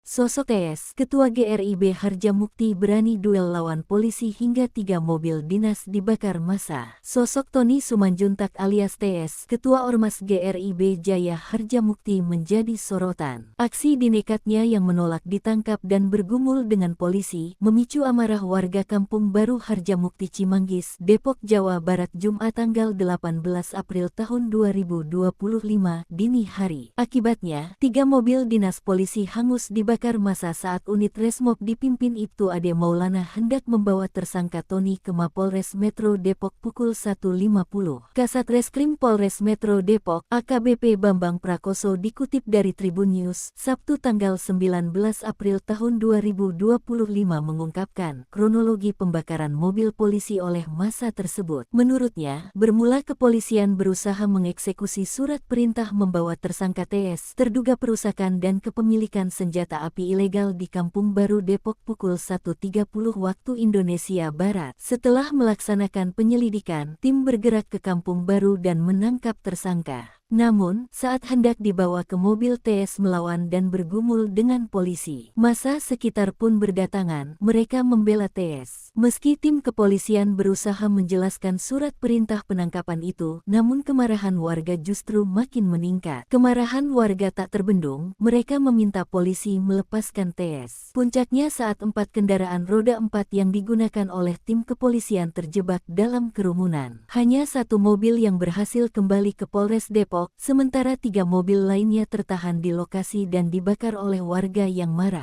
Sosok TS, Ketua GRIB Harjamukti berani duel lawan polisi hingga 3 mobil dinas dibakar massa. Sosok Tony Sumanjuntak alias TS, Ketua Ormas GRIB Jaya Harjamukti menjadi sorotan. Aksi dinekatnya yang menolak ditangkap dan bergumul dengan polisi, memicu amarah warga Kampung Baru Harjamukti Cimanggis, Depok, Jawa Barat Jumat tanggal 18 April tahun 2025 dini hari. Akibatnya, 3 mobil dinas polisi hangus dibakar massa saat unit Resmob dipimpin Ibtu Ade Maulana hendak membawa tersangka Tony ke Mapolres Metro Depok pukul 1.50. Kasat Reskrim Polres Metro Depok, AKBP Bambang Prakoso dikutip dari Tribun News, Sabtu tanggal 19 April tahun 2025 mengungkapkan kronologi pembakaran mobil polisi oleh massa tersebut. Menurutnya, bermula kepolisian berusaha mengeksekusi surat perintah membawa tersangka TS, terduga perusakan dan kepemilikan senjata api ilegal di Kampung Baru Depok pukul 1.30 waktu Indonesia Barat. Setelah melaksanakan penyelidikan, tim bergerak ke Kampung Baru dan menangkap tersangka. Namun, saat hendak dibawa ke mobil TS melawan dan bergumul dengan polisi. Massa sekitar pun berdatangan, mereka membela TS. Meski tim kepolisian berusaha menjelaskan surat perintah penangkapan itu, namun kemarahan warga justru makin meningkat. Kemarahan warga tak terbendung, mereka meminta polisi melepaskan TS. Puncaknya saat 4 kendaraan roda 4 yang digunakan oleh tim kepolisian terjebak dalam kerumunan. Hanya 1 mobil yang berhasil kembali ke Polres Depok, sementara 3 mobil lainnya tertahan di lokasi dan dibakar oleh warga yang marah.